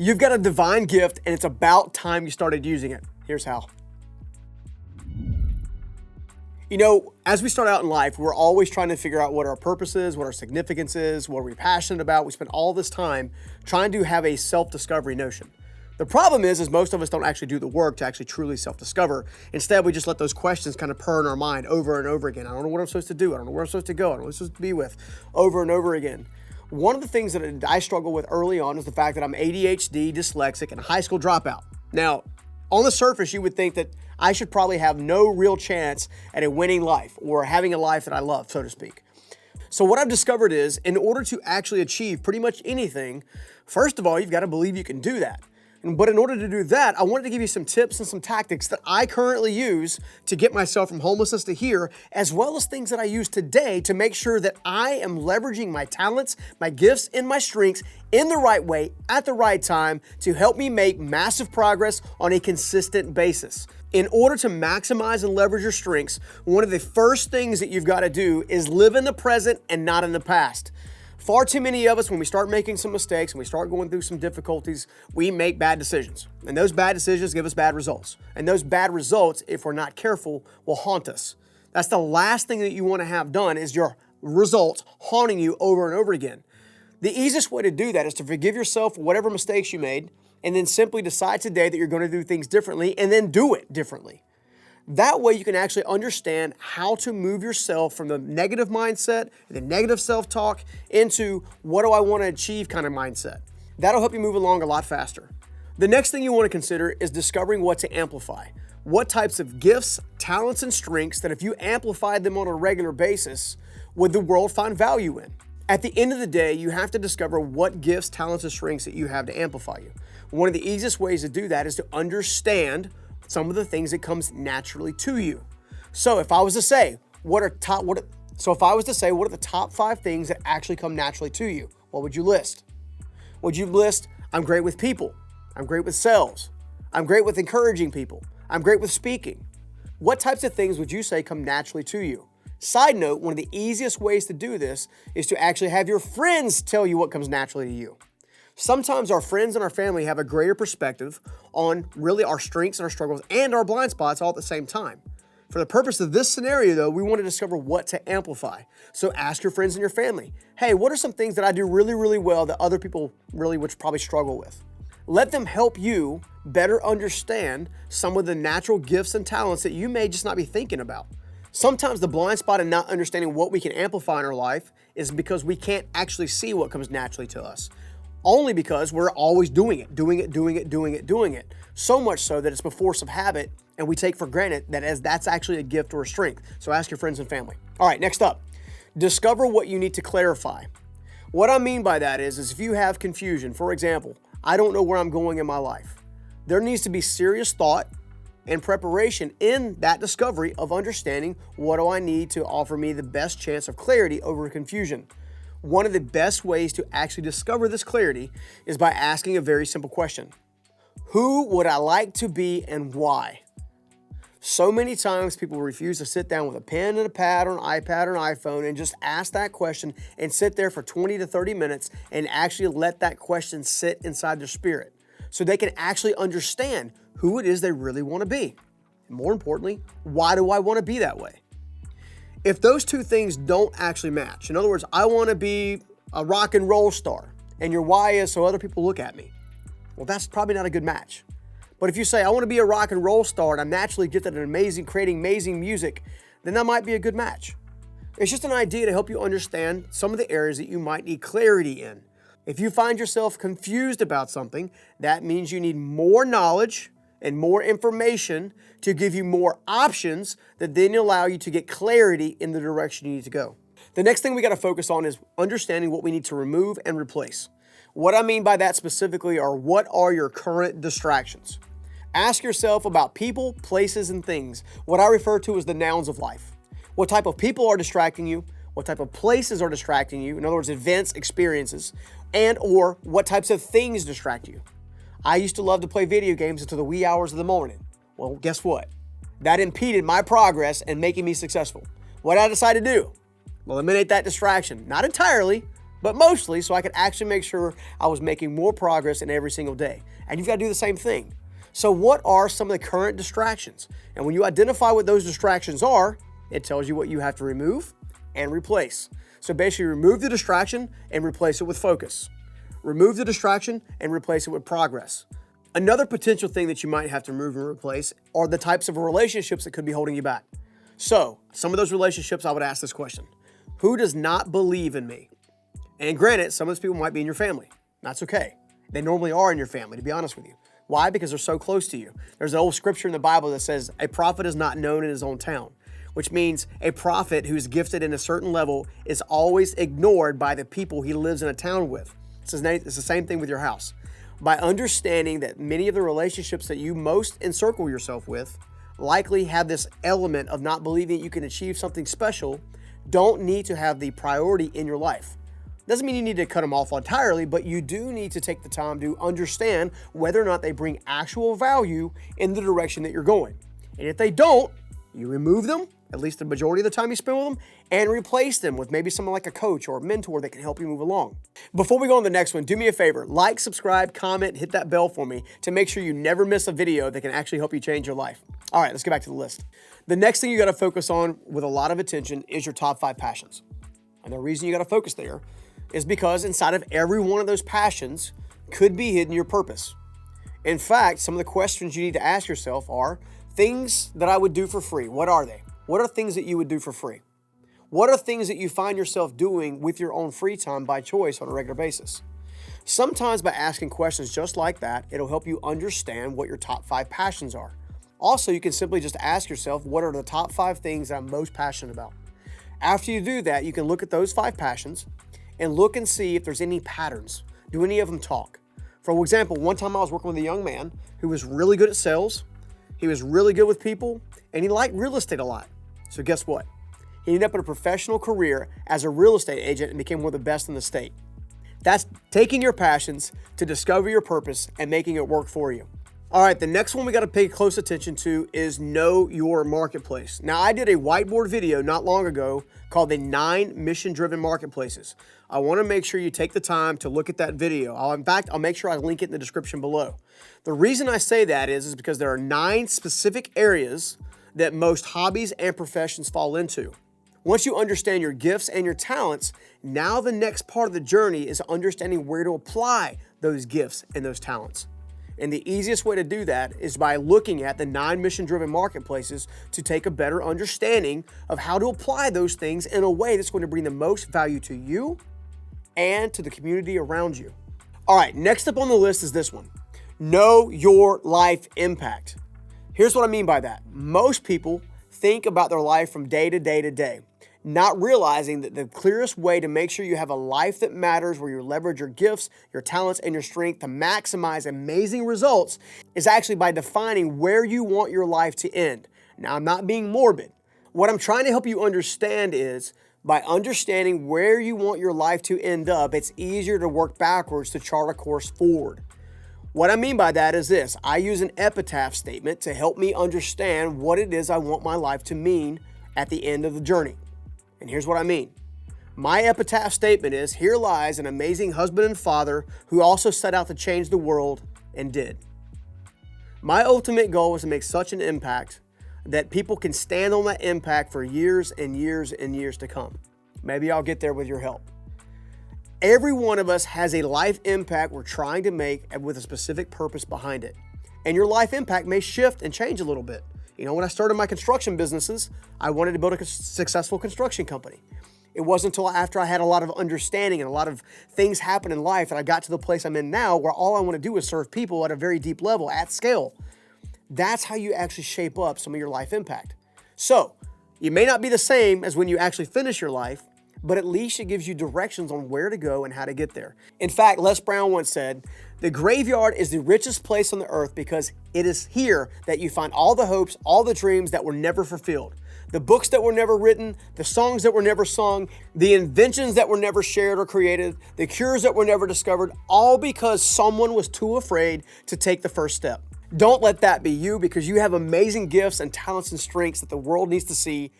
You've got a divine gift, and it's about time you started using it. Here's how. You know, as we start out in life, we're always trying to figure out what our purpose is, what our significance is, what we're passionate about. We spend all this time trying to have a self-discovery notion. The problem is most of us don't actually do the work to actually truly self-discover. Instead, we just let those questions kind of purr in our mind over and over again. I don't know what I'm supposed to do. I don't know where I'm supposed to go. I don't know what I'm supposed to be with, over and over again. One of the things that I struggle with early on is the fact that I'm ADHD, dyslexic, and a high school dropout. Now, on the surface, you would think that I should probably have no real chance at a winning life or having a life that I love, so to speak. So what I've discovered is, in order to actually achieve pretty much anything, first of all, you've got to believe you can do that. But in order to do that, I wanted to give you some tips and some tactics that I currently use to get myself from homelessness to here, as well as things that I use today to make sure that I am leveraging my talents, my gifts, and my strengths in the right way at the right time to help me make massive progress on a consistent basis. In order to maximize and leverage your strengths, one of the first things that you've got to do is live in the present and not in the past. Far too many of us, when we start making some mistakes and we start going through some difficulties, we make bad decisions. And those bad decisions give us bad results. And those bad results, if we're not careful, will haunt us. That's the last thing that you want to have done, is your results haunting you over and over again. The easiest way to do that is to forgive yourself for whatever mistakes you made, and then simply decide today that you're going to do things differently, and then do it differently. That way you can actually understand how to move yourself from the negative mindset, the negative self-talk, into what do I want to achieve kind of mindset. That'll help you move along a lot faster. The next thing you want to consider is discovering what to amplify. What types of gifts, talents, and strengths that if you amplified them on a regular basis, would the world find value in? At the end of the day, you have to discover what gifts, talents, and strengths that you have to amplify you. One of the easiest ways to do that is to understand some of the things that comes naturally to you. So if I was to say, what are the top 5 things that actually come naturally to you? What would you list? Would you list, I'm great with people, I'm great with sales, I'm great with encouraging people, I'm great with speaking? What types of things would you say come naturally to you? Side note, one of the easiest ways to do this is to actually have your friends tell you what comes naturally to you. Sometimes our friends and our family have a greater perspective on really our strengths and our struggles and our blind spots all at the same time. For the purpose of this scenario, though, we want to discover what to amplify. So ask your friends and your family, hey, what are some things that I do really, really well that other people really would probably struggle with? Let them help you better understand some of the natural gifts and talents that you may just not be thinking about. Sometimes the blind spot in not understanding what we can amplify in our life is because we can't actually see what comes naturally to us. Only because we're always doing it. So much so that it's a force of habit, and we take for granted that that's actually a gift or a strength. So ask your friends and family. All right, next up, discover what you need to clarify. What I mean by that is if you have confusion, for example, I don't know where I'm going in my life. There needs to be serious thought and preparation in that discovery of understanding what do I need to offer me the best chance of clarity over confusion. One of the best ways to actually discover this clarity is by asking a very simple question. Who would I like to be and why? So many times people refuse to sit down with a pen and a pad or an iPad or an iPhone and just ask that question and sit there for 20 to 30 minutes and actually let that question sit inside their spirit so they can actually understand who it is they really want to be. And more importantly, why do I want to be that way? If those two things don't actually match, in other words, I want to be a rock and roll star, and your why is so other people look at me, well, that's probably not a good match. But if you say, I want to be a rock and roll star and I'm naturally gifted at creating amazing music, then that might be a good match. It's just an idea to help you understand some of the areas that you might need clarity in. If you find yourself confused about something, that means you need more knowledge and more information to give you more options that then allow you to get clarity in the direction you need to go. The next thing we got to focus on is understanding what we need to remove and replace. What I mean by that specifically are what are your current distractions? Ask yourself about people, places, and things, what I refer to as the nouns of life. What type of people are distracting you? What type of places are distracting you? In other words, events, experiences, and or what types of things distract you? I used to love to play video games until the wee hours of the morning. Well, guess what? That impeded my progress and making me successful. What did I decide to do? Eliminate that distraction. Not entirely, but mostly so I could actually make sure I was making more progress in every single day. And you've got to do the same thing. So what are some of the current distractions? And when you identify what those distractions are, it tells you what you have to remove and replace. So basically remove the distraction and replace it with focus. Remove the distraction and replace it with progress. Another potential thing that you might have to remove and replace are the types of relationships that could be holding you back. So some of those relationships, I would ask this question: who does not believe in me? And granted, some of those people might be in your family. That's okay. They normally are in your family, to be honest with you. Why? Because they're so close to you. There's an old scripture in the Bible that says, a prophet is not known in his own town, which means a prophet who's gifted in a certain level is always ignored by the people he lives in a town with. It's the same thing with your house. By understanding that many of the relationships that you most encircle yourself with likely have this element of not believing you can achieve something special, don't need to have the priority in your life. Doesn't mean you need to cut them off entirely, but you do need to take the time to understand whether or not they bring actual value in the direction that you're going. And if they don't, you remove them, at least the majority of the time you spend with them, and replace them with maybe someone like a coach or a mentor that can help you move along. Before we go on to the next one, do me a favor, like, subscribe, comment, hit that bell for me to make sure you never miss a video that can actually help you change your life. All right, let's get back to the list. The next thing you got to focus on with a lot of attention is your top 5 passions. And the reason you got to focus there is because inside of every one of those passions could be hidden your purpose. In fact, some of the questions you need to ask yourself are, things that I would do for free, what are they? What are things that you would do for free? What are things that you find yourself doing with your own free time by choice on a regular basis? Sometimes by asking questions just like that, it'll help you understand what your top 5 passions are. Also, you can simply just ask yourself, what are the top 5 things that I'm most passionate about? After you do that, you can look at those 5 passions and look and see if there's any patterns. Do any of them talk? For example, one time I was working with a young man who was really good at sales. He was really good with people, and he liked real estate a lot. So guess what? He ended up in a professional career as a real estate agent and became one of the best in the state. That's taking your passions to discover your purpose and making it work for you. All right, the next one we got to pay close attention to is know your marketplace. Now, I did a whiteboard video not long ago called the 9 mission-driven marketplaces. I want to make sure you take the time to look at that video. I'll make sure I link it in the description below. The reason I say that is because there are 9 specific areas that most hobbies and professions fall into. Once you understand your gifts and your talents, now the next part of the journey is understanding where to apply those gifts and those talents. And the easiest way to do that is by looking at the 9 mission-driven marketplaces to take a better understanding of how to apply those things in a way that's going to bring the most value to you and to the community around you. All right, next up on the list is this one. Know your life impact. Here's what I mean by that. Most people think about their life from day to day to day, not realizing that the clearest way to make sure you have a life that matters, where you leverage your gifts, your talents, and your strength to maximize amazing results is actually by defining where you want your life to end. Now, I'm not being morbid. What I'm trying to help you understand is by understanding where you want your life to end up, it's easier to work backwards to chart a course forward. What I mean by that is this. I use an epitaph statement to help me understand what it is I want my life to mean at the end of the journey. And here's what I mean. My epitaph statement is, here lies an amazing husband and father who also set out to change the world and did. My ultimate goal was to make such an impact that people can stand on that impact for years and years and years to come. Maybe I'll get there with your help. Every one of us has a life impact we're trying to make with a specific purpose behind it. And your life impact may shift and change a little bit. You know, when I started my construction businesses, I wanted to build a successful construction company. It wasn't until after I had a lot of understanding and a lot of things happen in life that I got to the place I'm in now, where all I want to do is serve people at a very deep level, at scale. That's how you actually shape up some of your life impact. So, you may not be the same as when you actually finish your life, but at least it gives you directions on where to go and how to get there. In fact, Les Brown once said, "The graveyard is the richest place on the earth because it is here that you find all the hopes, all the dreams that were never fulfilled. The books that were never written, the songs that were never sung, the inventions that were never shared or created, the cures that were never discovered, all because someone was too afraid to take the first step." Don't let that be you, because you have amazing gifts and talents and strengths that the world needs to see.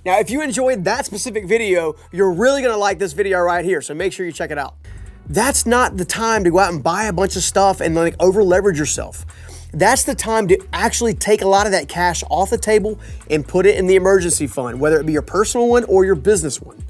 Now, if you enjoyed that specific video, you're really gonna like this video right here, so make sure you check it out. That's not the time to go out and buy a bunch of stuff and like over leverage yourself. That's the time to actually take a lot of that cash off the table and put it in the emergency fund, whether it be your personal one or your business one.